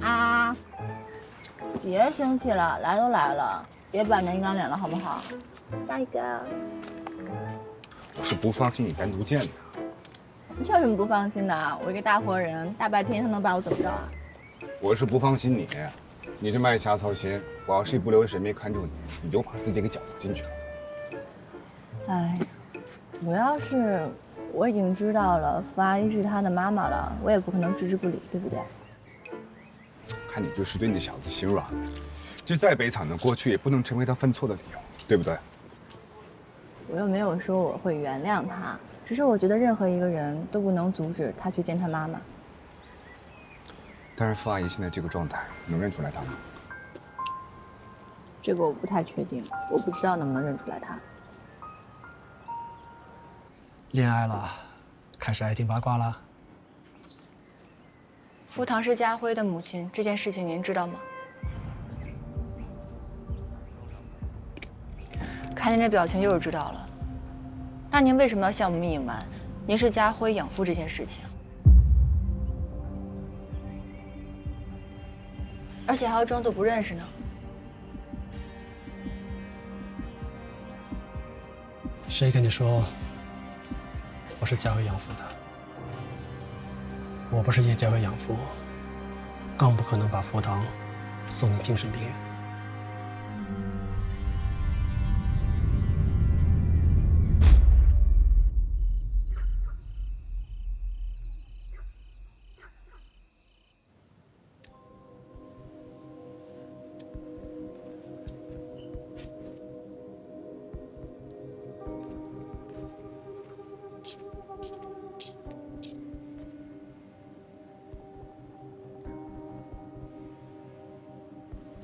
啊！别生气了，来都来了，别板着一张脸了，好不好？下一个。我是不放心你单独见的。你有什么不放心的？我一个大活人，大白天他能把我怎么着啊？我是不放心你，你这么爱瞎操心，我要是一不留神没看住你，你就把自己给搅和进去了。哎，主要是我已经知道了傅阿姨是他的妈妈了，我也不可能置之不理，对不对？看你就是对那小子心软，这再悲惨的过去也不能成为他犯错的理由，对不对？我又没有说我会原谅他，只是我觉得任何一个人都不能阻止他去见他妈妈。但是傅阿姨现在这个状态，能认出来他吗？这个我不太确定，我不知道能不能认出来他。恋爱了，开始爱听八卦了。傅唐是家辉的母亲，这件事情您知道吗？看您这表情，就是知道了。那您为什么要向我们隐瞒您是家辉养父这件事情？而且还要装作不认识呢？谁跟你说我是家辉养父的？我不是叶家辉养父，更不可能把傅唐送进精神病院。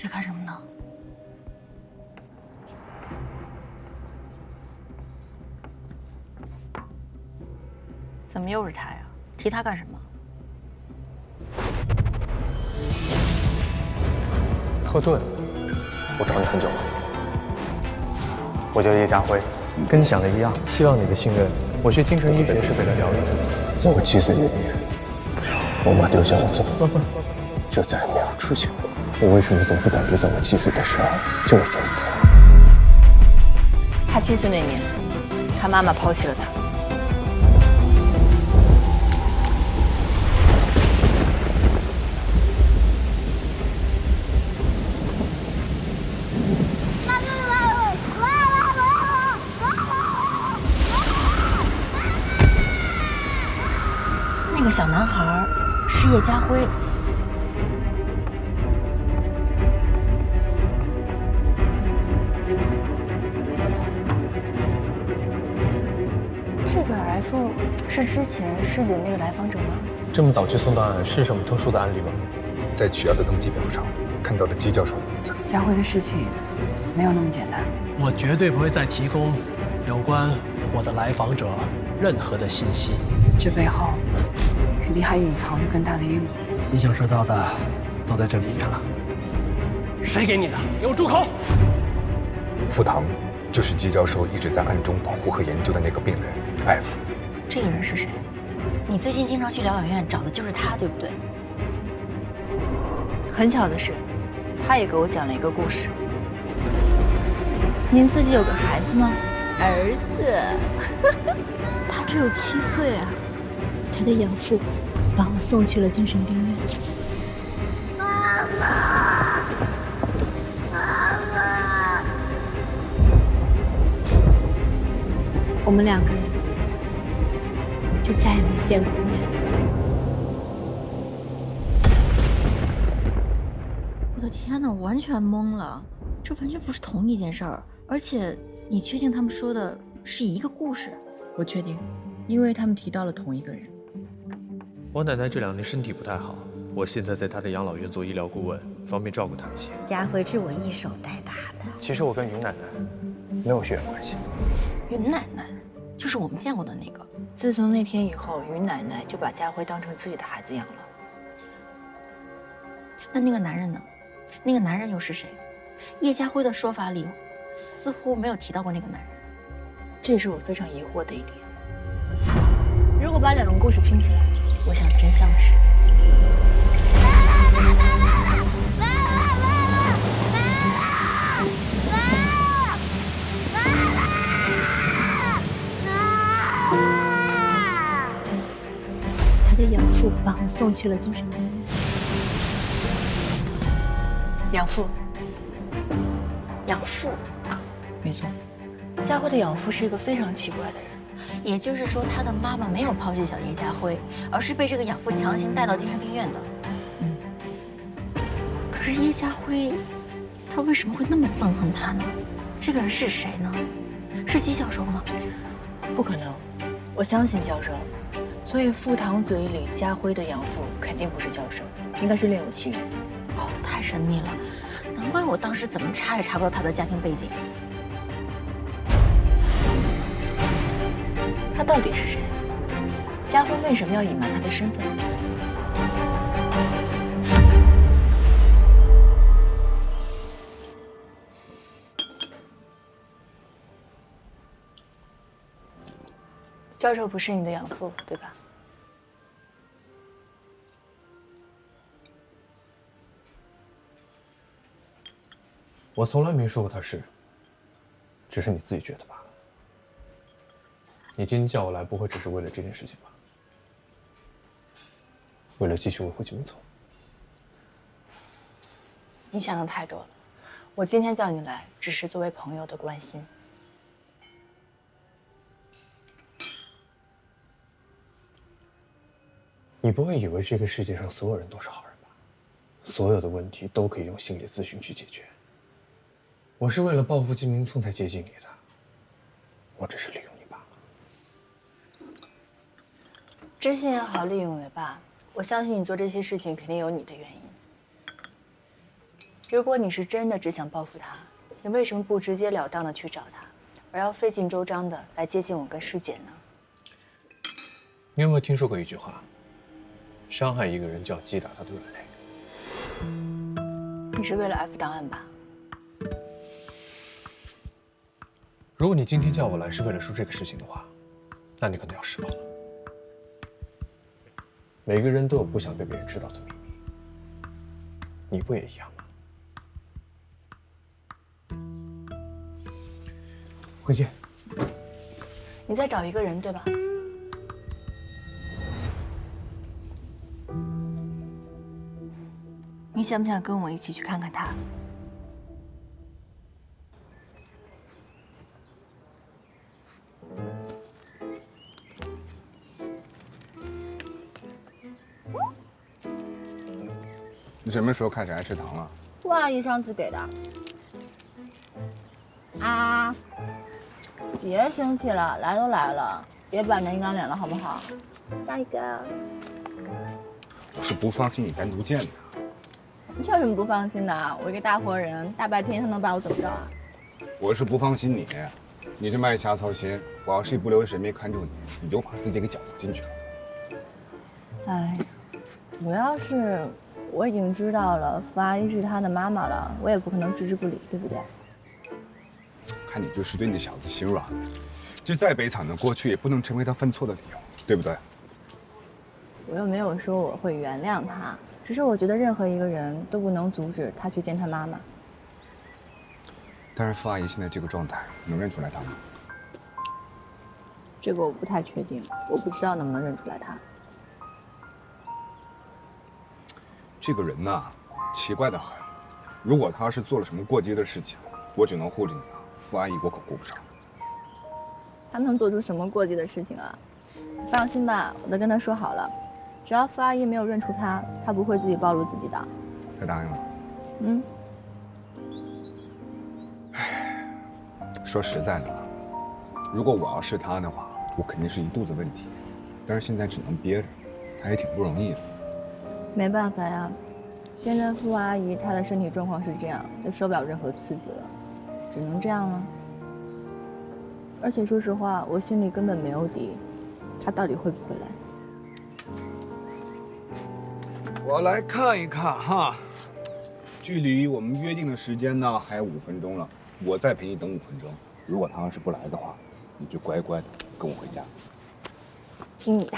在干什么呢？怎么又是他呀？提他干什么？贺顿，我找你很久了。我叫叶家辉，跟你想的一样，希望你的信任。我学精神医学是为了疗愈自己。在我7岁那年，我妈丢下了自己，就再也没有出现过。我为什么总是感觉在我7岁的时候就已经死了？他7岁那年，他妈妈抛弃了他。那个小男孩是叶家辉。这个 F 是之前师姐那个来访者吗？这么早去送到案，是什么特殊的案例吗？在取药的登记表上看到了姬教授的名字。家辉的事情没有那么简单。我绝对不会再提供有关我的来访者任何的信息。这背后肯定还隐藏着更大的阴谋。你想知道的都在这里面了。谁给你的？给我住口！傅唐就是姬教授一直在暗中保护和研究的那个病人 F。这个人是谁？你最近经常去疗养院找的就是他，对不对？很巧的是，他也给我讲了一个故事。您自己有个孩子吗？儿子。他只有7岁啊，他的养父把我送去了精神病院。妈妈，妈妈，我们2个人就再也没见过面。我的天哪，我完全懵了，这完全不是同一件事儿。而且，你确定他们说的是一个故事？我确定，因为他们提到了同一个人。我奶奶这2年身体不太好，我现在在她的养老院做医疗顾问，方便照顾她一些。家辉是我一手带大的。其实我跟云奶奶没有血缘关系。云奶奶就是我们见过的那个。自从那天以后，云奶奶就把家辉当成自己的孩子养了。那个男人呢？那个男人又是谁？叶家辉的说法里似乎没有提到过那个男人，这是我非常疑惑的一点。如果把2个故事拼起来，我想真相是。送去了精神病院。养父，养父，没错，家辉的养父是一个非常奇怪的人。也就是说，他的妈妈没有抛弃小叶家辉，而是被这个养父强行带到精神病院的。可是叶家辉，他为什么会那么憎恨他呢？这个人是谁呢？是姬教授吗？不可能，我相信教授。所以傅堂嘴里家辉的养父肯定不是教授，应该是另有其人。哦，太神秘了，难怪我当时怎么查也查不到他的家庭背景。他到底是谁？家辉为什么要隐瞒他的身份？教授不是你的养父，对吧？我从来没说过他是，只是你自己觉得罢了。你今天叫我来，不会只是为了这件事情吧？为了继续维护季明聪？你想的太多了。我今天叫你来，只是作为朋友的关心。你不会以为这个世界上所有人都是好人吧？所有的问题都可以用心理咨询去解决。我是为了报复季明聪才接近你的，我只是利用你罢了。知信也好，利用也罢，我相信你做这些事情肯定有你的原因。如果你是真的只想报复他，你为什么不直截了当的去找他，而要费尽周章的来接近我跟师姐呢？你有没有听说过一句话？伤害一个人就要击打他的软肋。你是为了 F 档案吧？如果你今天叫我来是为了说这个事情的话，那你可能要失望了。每个人都有不想被别人知道的秘密，你不也一样吗？回见。你在找一个人对吧？你想不想跟我一起去看看他？你什么时候开始爱吃糖了？傅阿姨上次给的。啊！别生气了，来都来了，别板着一张脸了，好不好？下一个。我是不放心你单独见的。你有什么不放心的？我一个大活人，大白天他能把我怎么着啊？我是不放心你，你这么爱瞎操心，我要是一不留神没看住你，你就把自己给搅和进去了。哎，主要是我已经知道了傅阿姨是他的妈妈了，我也不可能置之不理，对不对？看你就是对那小子心软，这再悲惨的过去也不能成为他犯错的理由，对不对？我又没有说我会原谅他，只是我觉得任何一个人都不能阻止他去见他妈妈。但是傅阿姨现在这个状态，能认出来他吗？这个我不太确定，我不知道能不能认出来他。这个人呐，奇怪的很。如果他要是做了什么过激的事情，我只能护着你啊，傅阿姨我可顾不上。他能做出什么过激的事情啊？你放心吧，我都跟他说好了，只要傅阿姨没有认出他，他不会自己暴露自己的。他答应了。嗯。说实在的，如果我要是他的话，我肯定是一肚子问题，但是现在只能憋着，他也挺不容易的。没办法呀，现在傅阿姨她的身体状况是这样，也受不了任何刺激了，只能这样了。而且说实话，我心里根本没有底，她到底会不会来？我来看一看哈，距离我们约定的时间呢还有5分钟了，我再陪你等5分钟。如果他要是不来的话，你就乖乖的跟我回家。听你的。